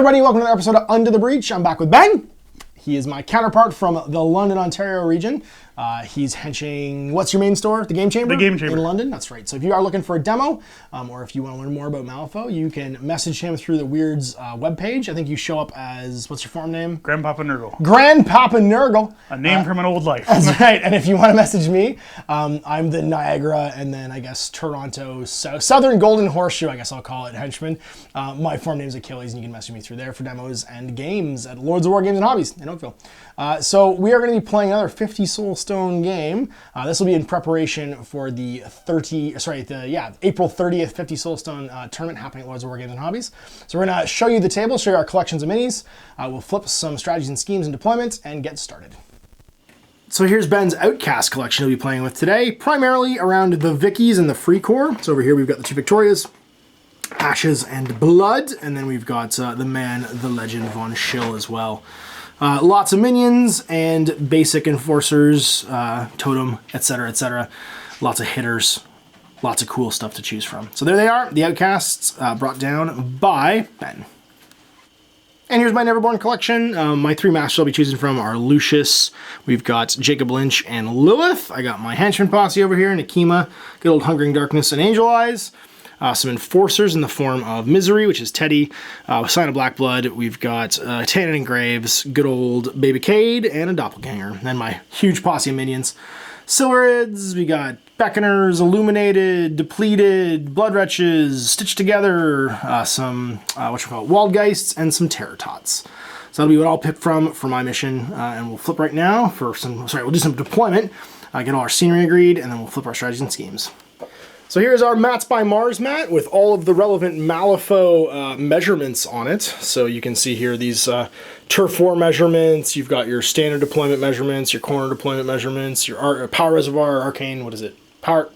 everybody, welcome to another episode of Under the Breach. I'm back with Ben. He is my counterpart from the London, Ontario region. He's henching, what's your main store? The Game Chamber? The Game Chamber. In London, that's right. So if you are looking for a demo, or if you want to learn more about Malifaux, you can message him through the Weirds webpage. I think you show up as, what's your forum name? Grandpapa Nurgle. Grandpapa Nurgle. A name from an old life. That's right. And if you want to message me, I'm the Niagara and then I guess Toronto, Southern Golden Horseshoe, I guess I'll call it, henchman. My forum name is Achilles, and you can message me through there for demos and games at Lords of War Games and Hobbies in Oakville. So we are going to be playing another 50 Soulstone game. This will be in preparation for the April 30th 50 Soulstone tournament happening at Lords of War Games and Hobbies. So we're going to show you the table, show you our collections of minis. We'll flip some strategies and schemes and deployment and get started. So here's Ben's Outcast collection he'll be playing with today, primarily around the Vickies and the Free Corps. So over here we've got the two Victorias, Ashes and Blood, and then we've got the man, the legend, Von Schill as well. Lots of minions and basic enforcers, totem, etc., etc. Lots of hitters, lots of cool stuff to choose from. So there they are, the Outcasts brought down by Ben. And here's my Neverborn collection. My three masters I'll be choosing from are Lucius, we've got Jacob Lynch, and Lilith. I got my henchman posse over here, Nakima, good old Hungering Darkness, and Angel Eyes. Some enforcers in the form of Misery, which is Teddy, Sign of Black Blood. We've got Tannen and Graves, good old Baby Cade, and a Doppelganger. And then my huge posse of minions. Silurids, we got Beckoners, Illuminated, Depleted, Blood Wretches, Stitched Together, some, Waldgeists, and some Terror Tots. So that'll be what I'll pick from for my mission. And we'll flip right now for we'll do some deployment, get all our scenery agreed, and then we'll flip our strategies and schemes. So here's our Mats by Mars mat with all of the relevant Malifaux measurements on it. So you can see here these turf war measurements, you've got your standard deployment measurements, your corner deployment measurements, your power reservoir, arcane, what is it? Power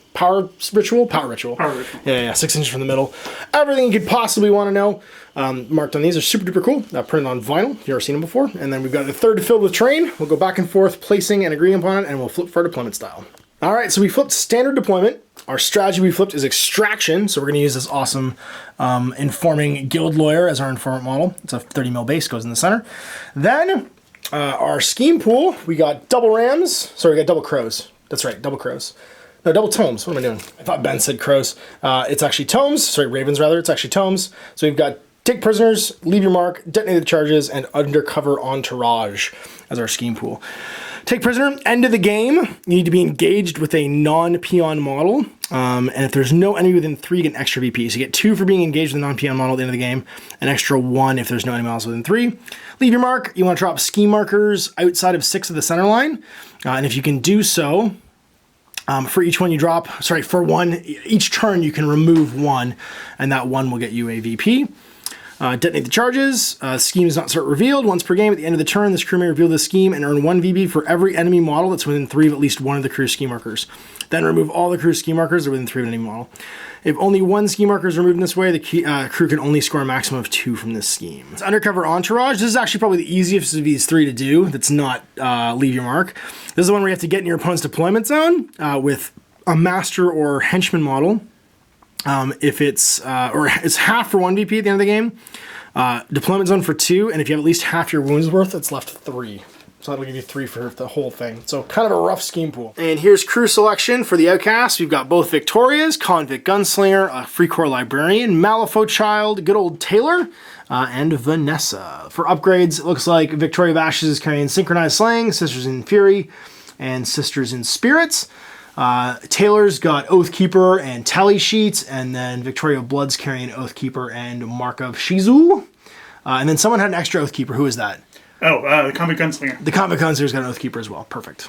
ritual? Power ritual. Yeah, 6 inches from the middle. Everything you could possibly want to know. Marked on these are super duper cool. Printed on vinyl. You've never seen them before. And then we've got a third filled with terrain. We'll go back and forth, placing and agreeing upon it, and we'll flip for deployment style. All right, so we flipped standard deployment. Our strategy we flipped is extraction, so we're going to use this awesome informing guild lawyer as our informant model. It's a 30 mil base, goes in the center. Then our scheme pool, we got double rams. Sorry, we got double crows. That's right, double crows. No, double tomes. What am I doing? I thought Ben said crows. It's actually tomes. Sorry, ravens rather. It's actually tomes. So we've got take prisoners, leave your mark, detonate the charges, and undercover entourage as our scheme pool. Take prisoner, end of the game, you need to be engaged with a non-peon model, and if there's no enemy within 3, you get an extra VP. So you get 2 for being engaged with a non-peon model at the end of the game, an extra 1 if there's no enemy models within 3. Leave your mark, you want to drop scheme markers outside of 6 of the center line, and if you can do so, for each one you drop, for one, each turn you can remove 1, and that 1 will get you a VP. Detonate the charges. Scheme does not start revealed. Once per game, at the end of the turn, this crew may reveal the scheme and earn 1 VB for every enemy model that's within 3 of at least one of the crew scheme markers. Then remove all the crew scheme markers that are within 3 of an enemy model. If only 1 scheme marker is removed in this way, the crew can only score a maximum of 2 from this scheme. It's undercover entourage. This is actually probably the easiest of these 3 to do. That's not leave your mark. This is the one where you have to get in your opponent's deployment zone with a master or henchman model. If it's half for 1 VP at the end of the game, deployment zone for 2, and if you have at least half your wounds worth, it's left 3. So that'll give you 3 for the whole thing. So kind of a rough scheme pool. And here's crew selection for the Outcasts. We've got both Victorias, Convict Gunslinger, a Free Corps Librarian, Malifaux Child, good old Taylor, and Vanessa. For upgrades, it looks like Victoria of Ashes is carrying Synchronized Slaying, Sisters in Fury, and Sisters in Spirits. Taylor's got Oathkeeper and Tally Sheet, and then Victoria of Blood's carrying Oathkeeper and Mark of Shizu. And then someone had an extra Oathkeeper. Who is that? The Convict Gunslinger. The Convict Gunslinger's got an Oathkeeper as well. Perfect.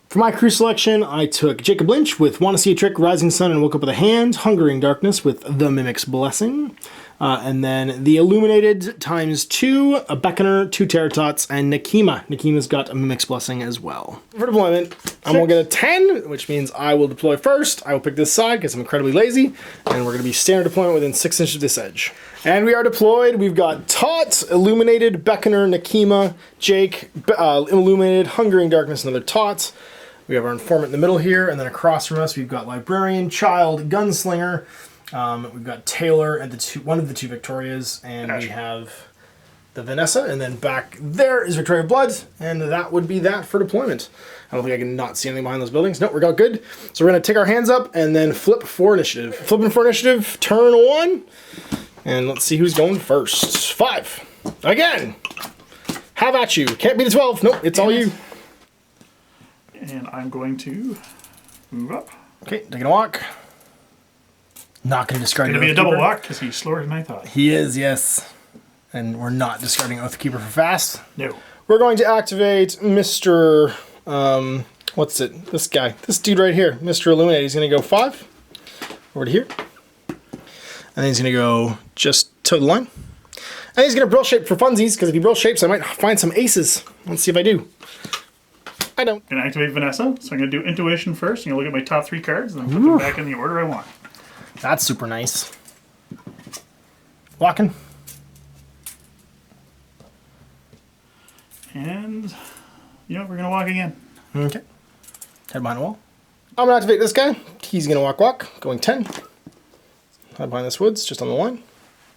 For my crew selection, I took Jacob Lynch with Want to See a Trick, Rising Sun, and Woke Up with a Hand, Hungering Darkness with The Mimic's Blessing, and then the Illuminated ×2, a Beckoner, 2 Terror Tots, and Nakima. Nakima's got a Mimic's Blessing as well. For deployment, I'm going to get a 10, which means I will deploy first. I will pick this side because I'm incredibly lazy, and we're going to be standard deployment within 6 inches of this edge. And we are deployed. We've got Tot, Illuminated, Beckoner, Nakima, Jake, Illuminated, Hungering Darkness, another Tot. We have our informant in the middle here, and then across from us we've got Librarian, Child, Gunslinger. We've got Taylor at one of the 2 Victorias, and we have the Vanessa, and then back there is Victoria Blood, and that would be that for deployment. I don't think I can not see anything behind those buildings. Nope, we're all good. So we're gonna take our hands up and then flip for initiative. Flipping for initiative, turn 1, and let's see who's going first. 5, again. Have at you. Can't be the 12. Nope, it's all you. And I'm going to move up. Okay, taking a walk. Not gonna discard. It's going to be a double walk because he's slower than I thought. He is, yes. And we're not discarding Oathkeeper for fast. No. We're going to activate Mr. What's it? This guy. This dude right here. Mr. Illuminate. He's going to go 5 over to here. And then he's going to go just to the line. And he's going to Brill Shape for funsies, because if he Brill Shapes, I might find some aces. Let's see if I do. I don't. I'm going to activate Vanessa, so I'm going to do Intuition first. I'm going to look at my top 3 cards, and then put them back in the order I want. That's super nice. Walking. And, you know, we're going to walk again. Okay. Head behind the wall. I'm going to activate this guy. He's going to walk, going 10. Hide behind this woods, just on the line.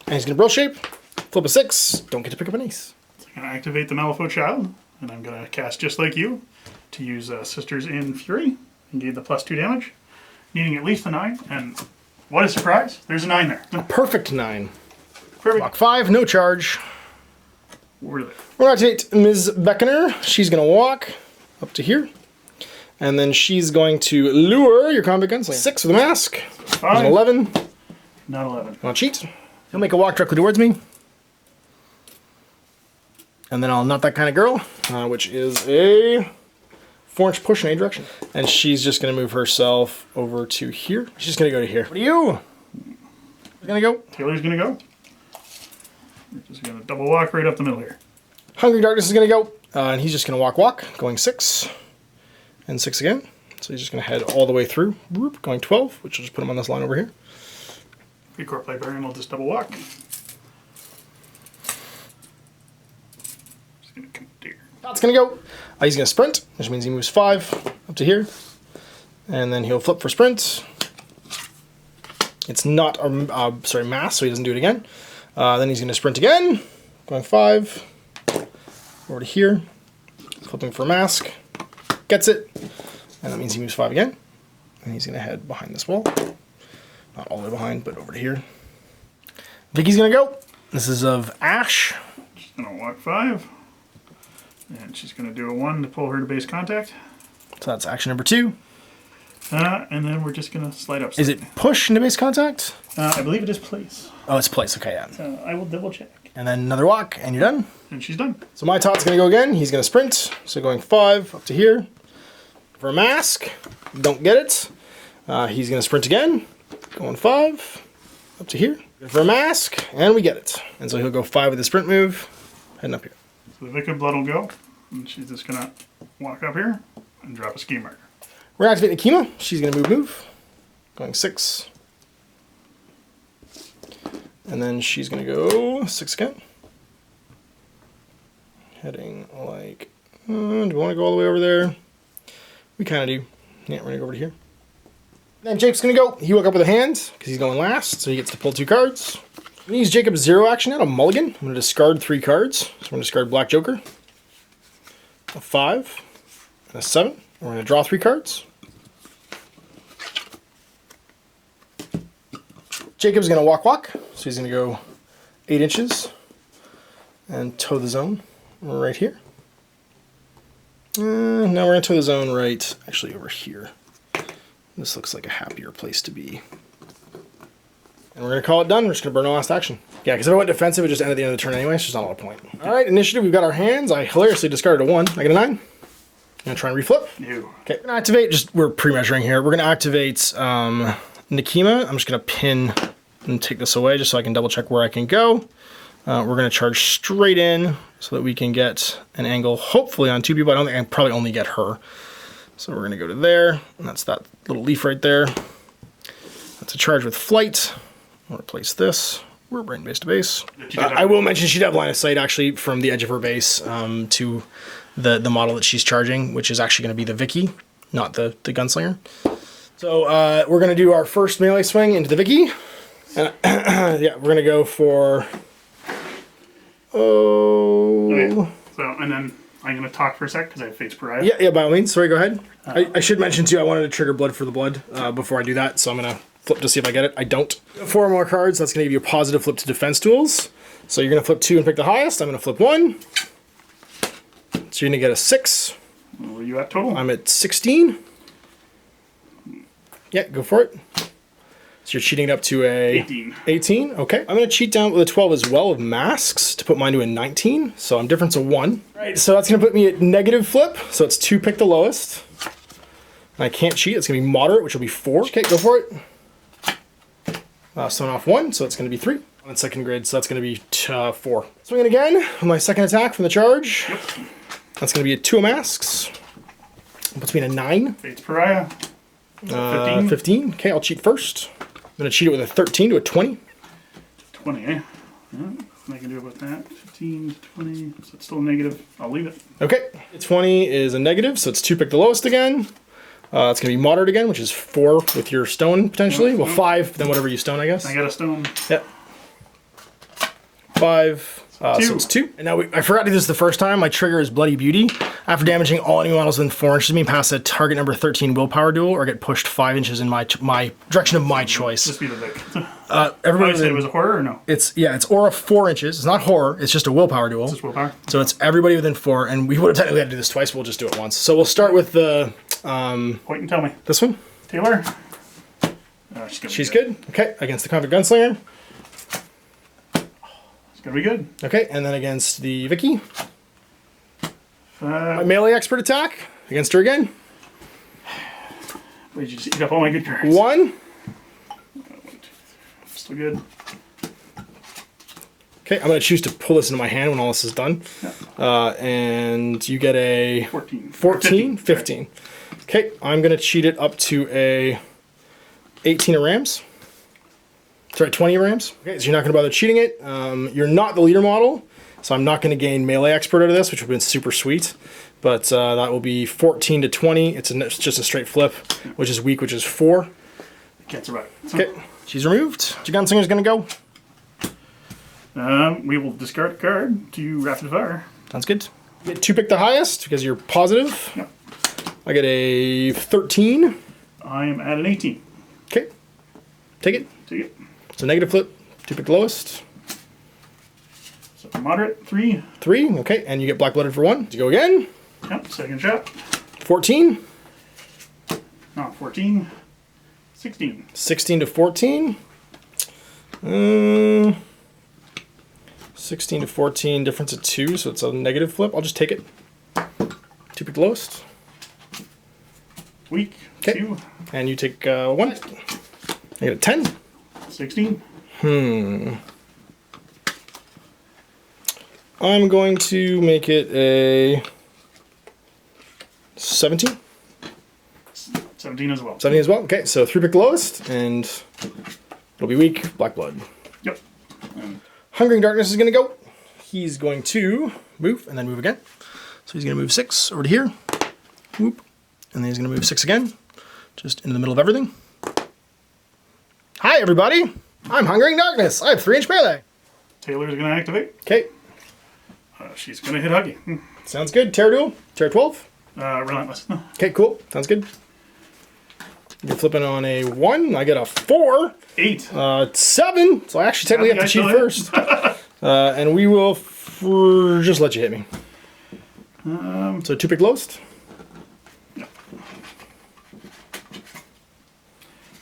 And he's going to Brill Shape. Flip a 6. Don't get to pick up an ace. So I'm going to activate the Malifaux Child, and I'm going to cast Just Like You to use Sisters in Fury and gain the +2 damage, needing at least a 9. And what a surprise! There's a 9 there. Perfect 9. Perfect. Walk 5, no charge. We're there. We're going to activate Ms. Beckoner. She's going to walk up to here. And then she's going to lure your combat gunslinger. 6 with a mask. 5. 11. Not 11. I'll cheat. He'll make a walk directly towards me. And then I'll Not That Kind of Girl, which is a 4-inch push in a direction. And she's just going to move herself over to here. She's going to go to here. What are you? Who's going to go? Taylor's going to go. We're just going to double walk right up the middle here. Hungry Darkness is going to go. And he's just going to walk, going 6. And 6 again. So he's just going to head all the way through, going 12, which will just put him on this line over here. Precorp Librarian will just double walk. Just going to come up here. That's going to go. He's going to sprint, which means he moves 5 up to here. And then he'll flip for sprint. It's not mass, so he doesn't do it again. Then he's going to sprint again, going 5 over to here, flipping for mask, gets it, and that means he moves 5 again. And he's going to head behind this wall. Not all the way behind, but over to here. Vicky's going to go. This is of Ash. She's going to walk 5. And she's going to do a 1 to pull her to base contact. So that's action number 2. And then we're just going to slide up. Is it push into base contact? I believe it is place. Oh, it's place. Okay, yeah. I will double check. And then another walk, and you're done. And she's done. So my tot's going to go again. He's going to sprint. So going 5 up to here. For a mask. Don't get it. He's going to sprint again. Going 5 up to here. For a mask. And we get it. And so he'll go 5 with the sprint move. Heading up here. So the Vicar Blood will go. And she's just going to walk up here and drop a ski marker. We're going to activate Akima. She's going to move. Going 6. And then she's going to go 6 again. Heading like... do we want to go all the way over there? We kind of do. Yeah, we're going to go over to here. Then Jake's going to go. He woke up with a hand, because he's going last, so he gets to pull 2 cards. I'm going to use Jacob's 0 action out, a mulligan. I'm going to discard 3 cards. So I'm going to discard Black Joker, a 5, and a 7. We're going to draw 3 cards. Jacob's going to walk, so he's going to go 8 inches and toe the zone right here. No, we're going to toe the zone right, actually over here. This looks like a happier place to be. And we're going to call it done. We're just going to burn the last action. Yeah, because if I went defensive, it would just end at the end of the turn anyway. It's just not a lot of point. All right, initiative. We've got our hands. I hilariously discarded a 1. I get a 9. I'm going to try and reflip. No. Okay, we're going to activate, we're pre-measuring here. We're going to activate Nikima. I'm just going to pin and take this away just so I can double check where I can go. We're going to charge straight in so that we can get an angle, hopefully on 2 people. I don't think I can probably only get her. So we're going to go to there, and that's that little leaf right there. That's a charge with flight. I'll replace this. We're brain base to base. I will mention she'd have line of sight actually from the edge of her base to the model that she's charging, which is actually going to be the Vicky, not the gunslinger. So we're going to do our first melee swing into the Vicky. And yeah, we're going to go for Oh. Okay. So, and then I'm going to talk for a sec because I have Fate's Pariah. Yeah, by all means. Sorry, go ahead. I should mention, too, I wanted to trigger Blood for the Blood before I do that, so I'm going to flip to see if I get it. I don't. 4 more cards. That's going to give you a positive flip to defense tools. So you're going to flip 2 and pick the highest. I'm going to flip 1. So you're going to get a 6. Where are you at total? I'm at 16. Yeah, go for it. So you're cheating it up to a 18. 18. Okay. I'm going to cheat down with a 12 as well of masks to put mine to a 19. So I'm difference of 1. All right, so that's going to put me at negative flip. So it's 2 pick the lowest. And I can't cheat. It's going to be moderate, which will be 4. Okay, go for it. Stone off 1, so it's going to be 3. On second grid, so that's going to be 4. Swing it again with my second attack from the charge. Yep. That's going to be a 2 of masks. Puts me in a 9. Fate's Pariah. 15. 15. Okay, I'll cheat first. I'm going to cheat it with a 13 to a 20. 20, eh? Yeah, nothing I can do about that. 15, 20, so it's still negative. I'll leave it. Okay, 20 is a negative, so it's 2 pick the lowest again. It's going to be moderate again, which is 4 with your stone, potentially. Well, 5, then whatever you stone, I guess. I got a stone. Yep. 5. So it's 2. And now I forgot to do this the first time. My trigger is Bloody Beauty. After damaging all enemy models within 4 inches of me, pass a target number 13 willpower duel or get pushed 5 inches in my direction of my choice. Just be the Vic. Everybody Said it was a horror or no? it's aura 4 inches. It's not horror. It's just a willpower duel. Just willpower. So it's everybody within 4, and we would have technically had to do this twice. But we'll just do it once. So we'll start with the Point and tell me. this one. Taylor. She's good. Okay, against the Convict Gunslinger. It's gonna be good. Okay, and then against the Vicky. My melee expert attack against her again. Wait, you just eat up all my good cards. 1. Still good. Okay, I'm going to choose to pull this into my hand when all this is done. Yeah. And you get a 14. 14? 15. Okay, I'm going to cheat it up to a 18 of Rams. Sorry, 20 of Rams. Okay, so you're not going to bother cheating it. You're not the leader model, so I'm not going to gain melee expert out of this, which would have been super sweet. But that will be 14 to 20. It's just a straight flip, which is weak, which is 4. Can't survive. Okay, she's removed. Your Gunslinger's going to go. We will discard a card to Rapid Fire. Sounds good. You get 2 pick the highest because you're positive. Yep. I get a 13. I am at an 18. Okay. Take it. Take it. So negative flip, 2 pick the lowest. So moderate, 3. 3, okay, and you get black blooded for 1. You go again. Yep, second shot. 14. No, 14. 16. 16 to 14. 16 to 14, difference of 2, so it's a negative flip. I'll just take it. 2 pick the lowest. Weak. Okay. 2. And you take 1. I get a 10. 16. I'm going to make it a 17. 17 as well. 17 as well. Okay, so 3 pick the lowest, and it'll be weak. Black blood. Yep. Hungering Darkness is going to go. He's going to move and then move again. So he's going to move 6 over to here. Whoop. And then he's going to move 6 again. Just in the middle of everything. Hi, everybody. I'm Hungering Darkness. I have 3-inch melee. Taylor's going to activate. Okay. She's going to hit Huggy. Sounds good. Terror Duel. Terror 12. Relentless. Okay, cool. Sounds good. You're flipping on a 1. I get a 4. 8. 7. So I actually technically have to cheat first. And we will just let you hit me. So 2 pick lowest. Yep.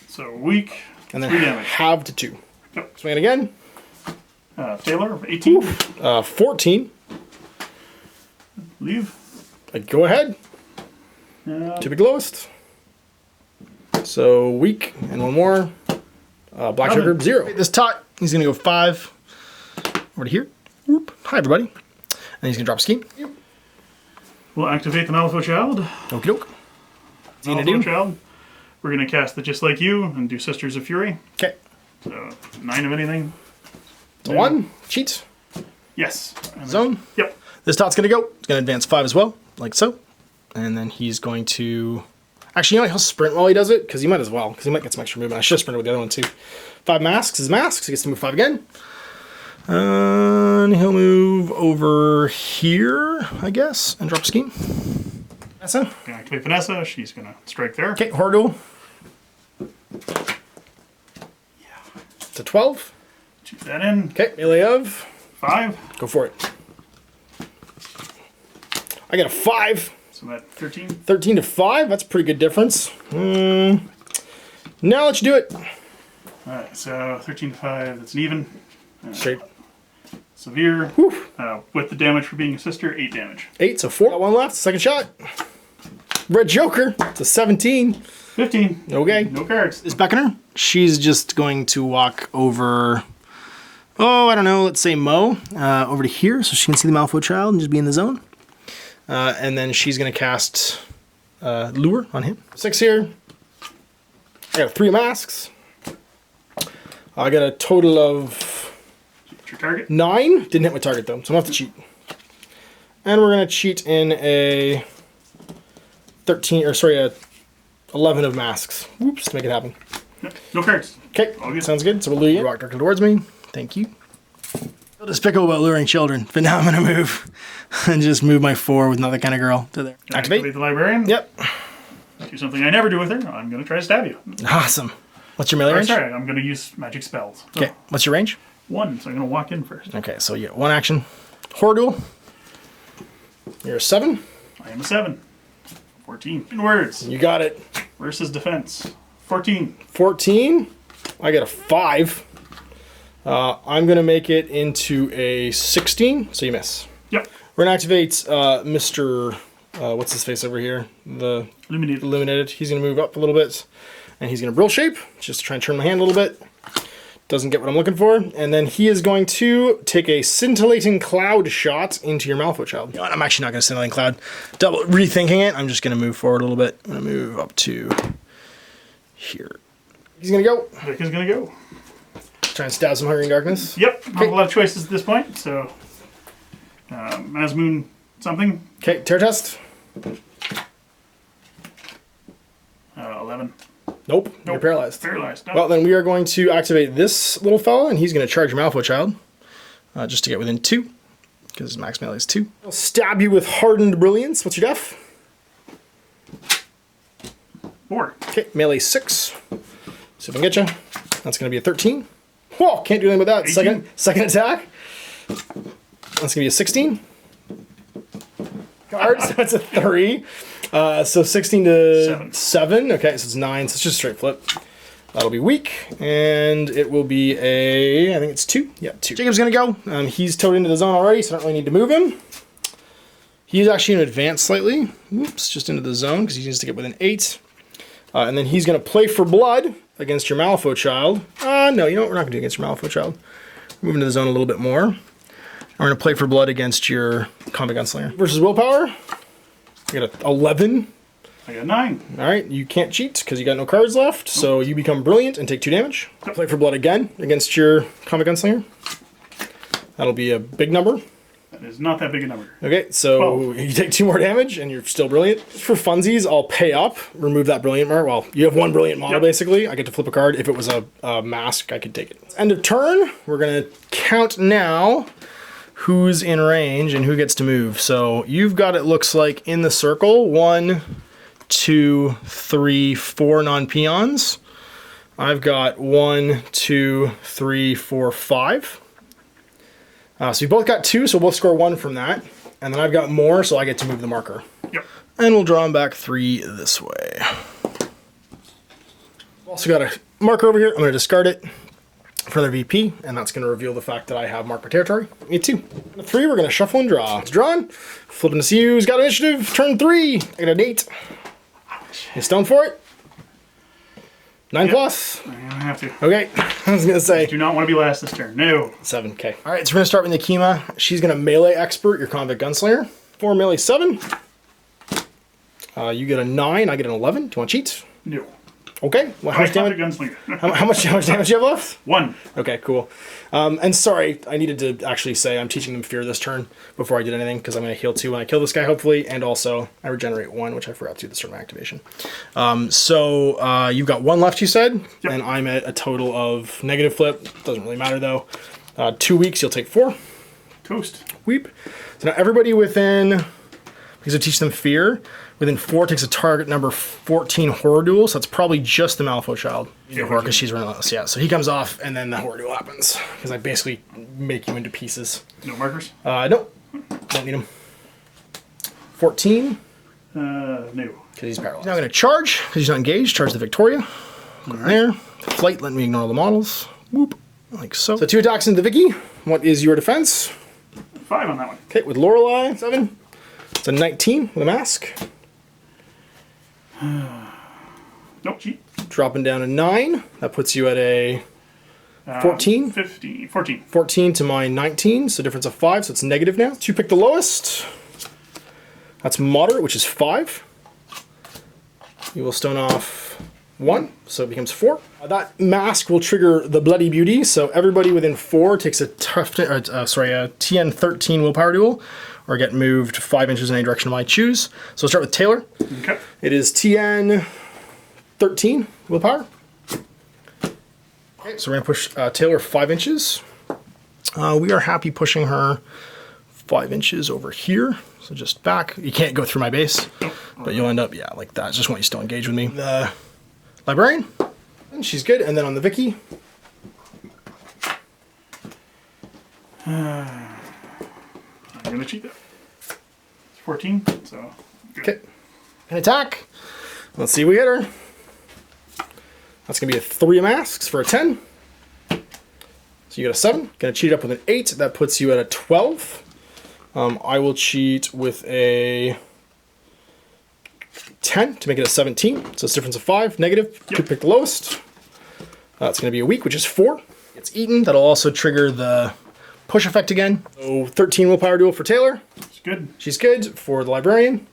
So weak. And then 3 damage. halve to 2. Yep. Swing it again. Taylor, 18. 14. Leave. Go ahead. 2 pick lowest. So weak. And 1 more. Black sugar, 0. This tot, he's going to go 5. Over to here. Whoop. Hi, everybody. And he's going to drop a scheme. Yep. We'll activate the Malifaux Child. Okie doke. What's he going to Malifaux do? Child. We're going to cast the Just Like You and do Sisters of Fury. Okay. So 9 of anything. The 1. Cheat. Yes. Zone. Yep. This tot's going to go. It's going to advance 5 as well, like so. And then he's going to... Actually, you know what? He'll sprint while he does it, because he might as well, because he might get some extra movement. I should have sprinted with the other one, too. 5 masks. His masks. He gets to move 5 again. And he'll move over here, I guess, and drop scheme. Vanessa. Gonna activate Vanessa. She's gonna strike there. Okay, horror duel. To 12. Choose that in. Okay, melee of 5. Go for it. I got a 5. So that 13. 13 to 5. That's a pretty good difference. Now let's do it. Alright, so 13 to 5. That's an even. Straight. Severe. With the damage for being a sister, 8 damage. 8, so 4. Got one left. Second shot. Red Joker. It's a 17. 15. Okay. No cards. Is Beckoner? She's just going to walk over. Oh, I don't know. Let's say Mo over to here, so she can see the Malifaux child and just be in the zone. And then she's going to cast Lure on him. 6 here. I got 3 masks. I got a total of Your target. 9. Didn't hit my target though, so I'm gonna have to cheat. And we're gonna cheat in a 11 of masks. Whoops, to make it happen. Yep. No cards. Okay, sounds good. So we'll lure you. Walk directly towards me. Thank you. Feel despicable about luring children, but now I'm gonna move and just move my 4 with another kind of girl to there. Activate the librarian. Yep. Do something I never do with her. I'm gonna try to stab you. Awesome. What's your melee range? Sorry, I'm gonna use magic spells. So Okay. What's your range? 1, so I'm gonna walk in first. Okay, so you get 1 action. Horror duel. You're a 7. I am a 7. 14. In words. You got it. Versus defense. 14. 14. I got a 5. I'm going to make it into a 16, so you miss. Yep. We're going to activate Mr. What's his face over here? The Illuminated. He's going to move up a little bit, and he's going to Brill Shape, just to try and turn my hand a little bit. Doesn't get what I'm looking for. And then he is going to take a Scintillating Cloud shot into your Malifaux child. You know what? I'm actually not going to Scintillating Cloud. Double rethinking it. I'm just going to move forward a little bit. I'm going to move up to here. He's going to go. Vic is gonna go. Try and stab some Hungering Darkness. Yep. I have a lot of choices at this point, so... Asmoon something. Okay, Terror Test. 11. Nope, you're paralyzed. Paralyzed. No. Well, then we are going to activate this little fella, and he's going to charge your Malifaux child, just to get within 2, because his max melee is 2. I'll stab you with Hardened Brilliance. What's your def? 4. Okay, melee 6. See if I can get you. That's going to be a 13. Whoa, can't do anything with that. 18. Second attack. That's going to be a 16. Cards, that's a 3. So 16 to 7. Okay, so it's 9, so it's just a straight flip. That'll be weak, and it will be a, I think it's 2. Yeah, 2. Jacob's gonna go. He's towed into the zone already, so I don't really need to move him. He's actually going to advance slightly. Oops, just into the zone, because he needs to get within 8. And then he's gonna play for blood against your Malifaux child. No, you know what, we're not gonna do against your Malifaux child. Move into the zone a little bit more. We're gonna play for blood against your Combat Gunslinger. Versus Willpower. You got an 11. I got 9. All right, you can't cheat because you got no cards left, so you become brilliant and take 2 damage. Play for blood again against your Combat Gunslinger. That'll be a big number. That is not that big a number. Okay, so you take 2 more damage and you're still brilliant. For funsies, I'll pay up, remove that brilliant mark. Well, you have 1 brilliant model basically. I get to flip a card. If it was a mask, I could take it. End of turn. We're gonna count now who's in range and who gets to move. So you've got, it looks like, in the circle, 1, 2, 3, 4 non-peons. I've got 1, 2, 3, 4, 5. So we both got 2, so we'll score 1 from that. And then I've got more, so I get to move the marker. Yep. And we'll draw them back 3 this way. Also got a marker over here. I'm going to discard it for the VP, and that's going to reveal the fact that I have marker territory. Me too. 3, we're going to shuffle and draw. It's drawn. Flipping to see who's got initiative. Turn 3. I got an 8. You stone for it? 9 plus. I'm gonna have to. Okay, I was going to say. Do not want to be last this turn. No. 7, okay. All right, so we're going to start with Nikima. She's going to melee expert your Combat Gunslinger. 4 melee 7. You get a 9, I get an 11. Do you want to cheat? No. Okay. Well, how much damage? How much damage do you have left? 1. Okay, cool. And sorry, I needed to actually say I'm teaching them fear this turn before I did anything, because I'm going to heal 2 when I kill this guy, hopefully, and also I regenerate 1, which I forgot to this turn of activation. So you've got 1 left, you said, and I'm at a total of negative flip. Doesn't really matter though. 2 weeks, you'll take 4. Toast. Weep. So now everybody within, because I teach them fear, within 4 takes a target number 14 horror duel. So that's probably just the Malifaux child. Yeah, Horror, because she's relentless. Yeah. So he comes off, and then the horror duel happens because I basically make you into pieces. No markers? Nope. Don't need him. 14. No. Because he's paralyzed. Now I'm going to charge because he's not engaged. Charge the Victoria. There. Flight. Let me ignore all the models. Whoop. Like so. So 2 attacks into the Vicky. What is your defense? 5 on that one. Okay, with Lorelei, 7. It's a 19 with a mask. Nope, cheat. Dropping down a 9. That puts you at a 14. 14. 14 to my 19, so difference of 5, so it's negative now. 2 pick the lowest. That's moderate, which is 5. You will stone off 1, so it becomes 4. That mask will trigger the Bloody Beauty, so everybody within 4 takes a TN 13 willpower duel, or get moved 5 inches in any direction I choose. So we'll start with Taylor. Okay. It is TN 13 willpower. Okay, so we're gonna push Taylor 5 inches. We are happy pushing her 5 inches over here. So just back. You can't go through my base, but you'll end up, yeah, like that. Just want you still engage with me. The Librarian, and she's good. And then on the Vicky. I'm gonna cheat that. It's 14, so good. Okay. An attack. Let's see if we hit her. That's gonna be a 3 of masks for a 10. So you got a 7. Gonna cheat up with an 8. That puts you at a 12. I will cheat with a 10 to make it a 17. So it's a difference of 5. Negative. Yep. To pick the lowest. It's gonna be a weak, which is 4. It's eaten. That'll also trigger the push effect again. So 13 willpower duel for Taylor. It's good. She's good. For the Librarian.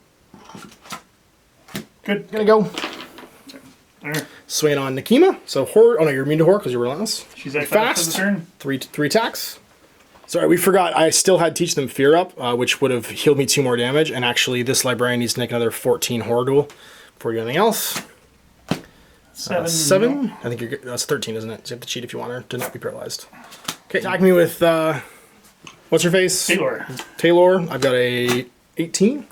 Good. Gonna go. There. Swing on Nakima. So horror. Oh no, you're immune to horror because you're relentless. She's at fast. For the turn. 3 attacks. Sorry, we forgot. I still had Teach Them Fear up, which would have healed me 2 more damage. And actually, this Librarian needs to make another 14 horror duel before you do anything else. 7. No. I think you're good. That's 13, isn't it? So you have to cheat if you want her to not be paralyzed. Okay, attack me with what's her face? Taylor. Taylor. I've got a 18.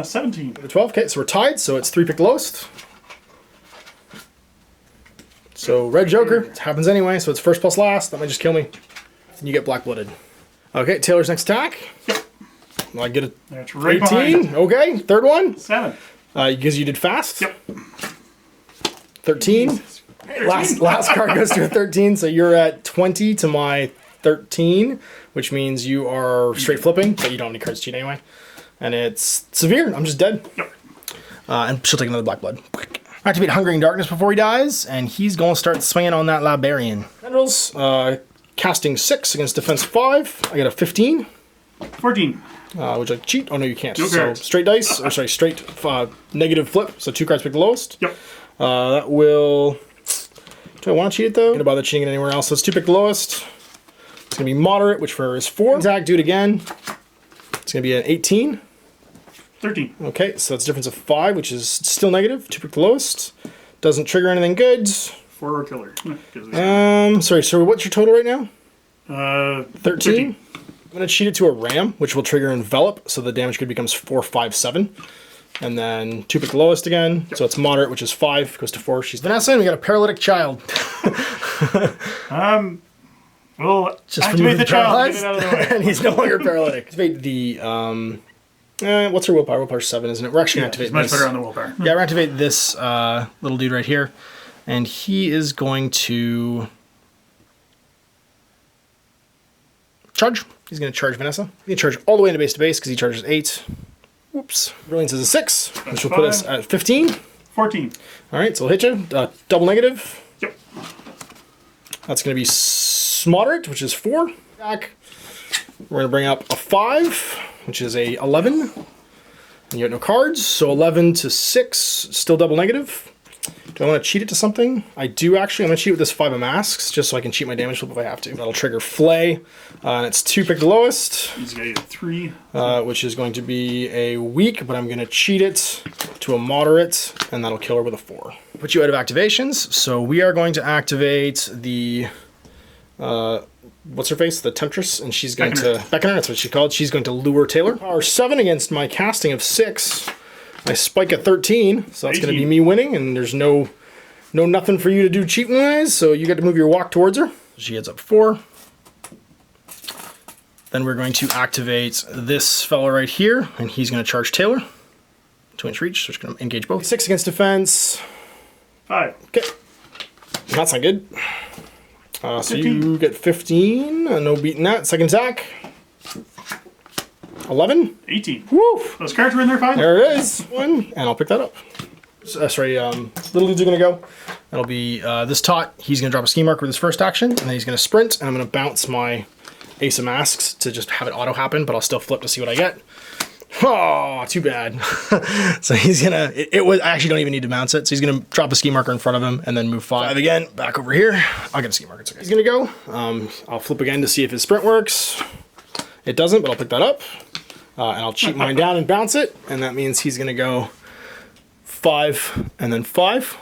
17. 12. Okay, so we're tied. So it's 3 pick the lowest. So red Joker. It happens anyway. So it's first plus last. That might just kill me. And you get black blooded. Okay, Taylor's next attack. Yep. Well, I get a That's right 18. behind. Okay, third one. 7. Because you did fast. Yep. 13. Last card goes to a 13, so you're at 20 to my 13, which means you are straight flipping, but you don't have any cards to cheat anyway. And it's severe. I'm just dead. Yep. And she'll take another black blood. Activate Hungering Darkness before he dies, and he's going to start swinging on that Librarian. Generals, casting 6 against defense 5. I get a 15. 14. Would you like to cheat? Oh, no, you can't. No So cards. straight dice, or sorry, straight negative flip. So 2 cards pick the lowest. Yep. That will... Do I want to cheat it, though? I'm going to bother cheating it anywhere else. So it's 2 pick the lowest. It's going to be moderate, which for is 4. Attack, do it again. It's going to be an 18. 13. Okay, so it's a difference of 5, which is still negative. 2 pick the lowest. Doesn't trigger anything good. 4 killer. 'Cause Sorry, so what's your total right now? 13. I'm going to cheat it to a ram, which will trigger envelop, so the damage good becomes 4, 5, 7. And then 2 pick the lowest again. Yep. So it's moderate, which is 5, goes to 4. She's Vanessa, and we got a paralytic child. We'll Just activate the child. paralyzed, Get it out of the way. and he's no longer paralytic. Activate the, what's her willpower? Willpower 7, isn't it? We're actually going to activate much this. better on the willpower. Yeah, we're activate this little dude right here. And he is going to charge. He's going to charge Vanessa. He's going to charge all the way into base to base because he charges 8. Whoops. Brilliance is a 6, which will put us at 15. 14. All right, so we'll hit you. Double negative. Yep. That's going to be moderate, which is 4. Back. We're going to bring up a 5, which is a 11. And you have no cards, so 11 to 6, still double negative. Do I want to cheat it to something? I do actually. I'm going to cheat with this 5 of masks, just so I can cheat my damage flip if I have to. That'll trigger Flay, and it's 2 pick the lowest. He's got a 3. Which is going to be a weak, but I'm going to cheat it to a moderate, and that'll kill her with a 4. Put you out of activations, so we are going to activate the what's her face, the Temptress, and she's going to beckon her. That's what she's called. She's going to lure Taylor. Power 7 against my casting of 6. I spike at 13, so that's going to be me winning, and there's no nothing for you to do cheating wise. So you get to move your walk towards her. She heads up 4. Then we're going to activate this fellow right here, and he's going to charge Taylor. 2-inch reach, so it's going to engage both. 6 against defense. 5. Okay. That's not good. So you get 15. No beating that. Second attack. 11. 18. Woo! Those cards were in there fine. There it is. 1. And I'll pick that up. Sorry, little dudes are going to go. That'll be this tot. He's going to drop a ski marker with his first action, and then he's going to sprint, and I'm going to bounce my Ace of Masks to just have it auto happen, but I'll still flip to see what I get. Oh, too bad. So he's gonna, I actually don't even need to bounce it. So he's gonna drop a ski marker in front of him and then move 5 again, back over here. I'll get a ski marker, it's okay. He's gonna go. I'll flip again to see if his sprint works. It doesn't, but I'll pick that up. And I'll cheat mine down and bounce it. And that means he's gonna go 5 and then 5.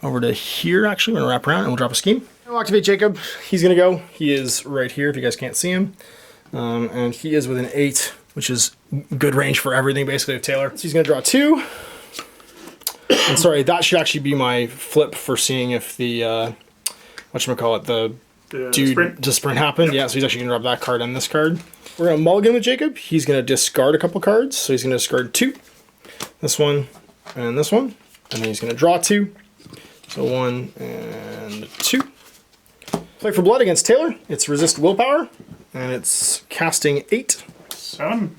Over to here, actually, we're gonna wrap around and we'll drop a scheme. I'll activate Jacob. He's gonna go. He is right here if you guys can't see him. And he is within 8, which is good range for everything, basically, of Taylor. So he's going to draw 2. And sorry, that should actually be my flip for seeing if the, whatchamacallit, the dude sprint happened. Yep. Yeah, so he's actually going to drop that card and this card. We're going to mulligan with Jacob. He's going to discard a couple cards. So he's going to discard 2. This one and this one. And then he's going to draw 2. So 1 and 2. Play for blood against Taylor. It's resist willpower. And it's casting 8. 7.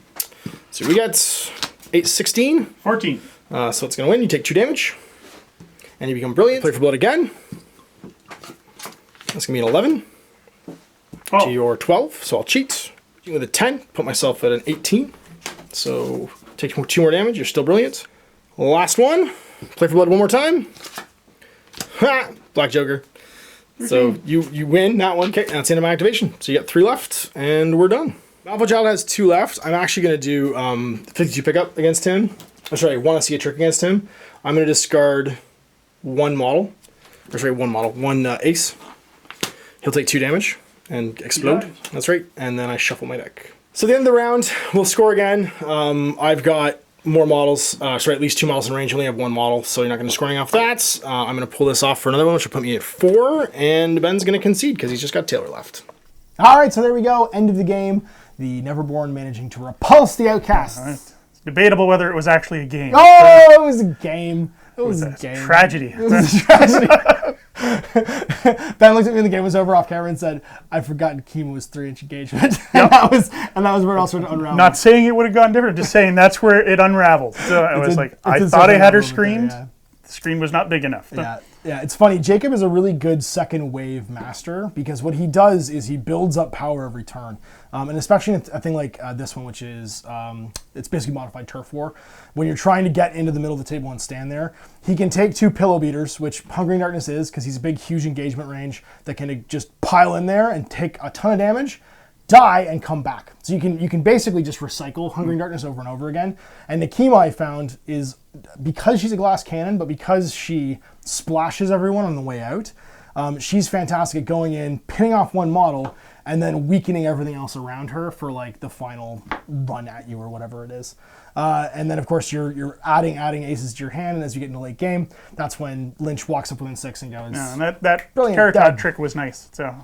So we get 8, 16. 14. So it's going to win. You take 2 damage. And you become brilliant. Play for blood again. That's going to be an 11. 12. To your 12. So I'll cheat. With a 10. Put myself at an 18. So take 2 more damage. You're still brilliant. Last one. Play for blood one more time. Ha! Black Joker. So you win that one. Okay, that's the end of my activation. So you got 3 left, and we're done. Malifaux Child has 2 left. I'm actually going to do 52 pickup against him. Oh, sorry, I want to see a trick against him. I'm going to discard 1 model. Or sorry, 1 model. 1 ace. He'll take 2 damage and explode. That's right. And then I shuffle my deck. So at the end of the round, we'll score again. I've got more models, sorry, at least 2 models in range. I only have 1 model, so you're not going to score anything off that. I'm going to pull this off for another one, which will put me at 4, and Ben's going to concede because he's just got Taylor left. All right, so there we go. End of the game. The Neverborn managing to repulse the Outcasts. Right. It's debatable whether it was actually a game. Oh, it was a game. It was a game. Tragedy. It was a tragedy. Ben looked at me when the game was over off camera and said, "I'd forgotten Kima was 3-inch engagement." Yep. and that was where it all started to unravel. Not saying it would have gone different, just saying that's where it unraveled. So I was like, I thought I had her screened. Yeah. The screen was not big enough. Yeah, it's funny. Jacob is a really good second wave master because what he does is he builds up power every turn. And especially a thing like this one, which is, it's basically modified turf war. When you're trying to get into the middle of the table and stand there, he can take 2 pillow beaters, which Hungering Darkness is, because he's a big, huge engagement range that can just pile in there and take a ton of damage, die, and come back. So you can basically just recycle Hungering Darkness over and over again. And the Kima I found is, because she's a glass cannon, but because she splashes everyone on the way out, she's fantastic at going in, pinning off 1 model, and then weakening everything else around her for like the final run at you or whatever it is. And then of course you're adding aces to your hand, and as you get into late game, that's when Lynch walks up within 6 and goes. Yeah, and that Carrot Top trick was nice. So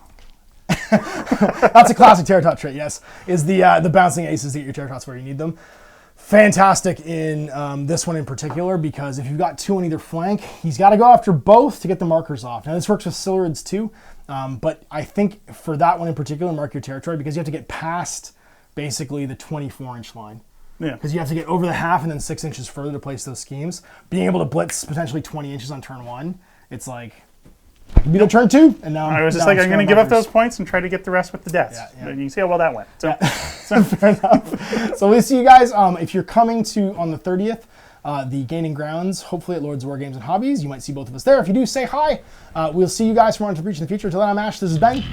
that's a classic Carrot Top trick. Yes, is the bouncing aces to get your Carrot Tots where you need them. Fantastic in this one in particular, because if you've got 2 on either flank, he's got to go after both to get the markers off. Now this works with Silurids too, but I think for that one in particular, mark your territory, because you have to get past basically the 24-inch line. Yeah. Because you have to get over the half and then 6 inches further to place those schemes. Being able to blitz potentially 20 inches on turn 1, it's like, I can beat on turn 2, and now I was just like, I'm going to give up those points and try to get the rest with the deaths. Yeah. And you can see how well that went. So. Yeah. Fair enough. So we'll see you guys. If you're coming to on the 30th, the Gaining Grounds, hopefully at Lords of War Games and Hobbies, you might see both of us there. If you do, say hi. We'll see you guys from On to Breach in the future. Until then, I'm Ash. This is Ben.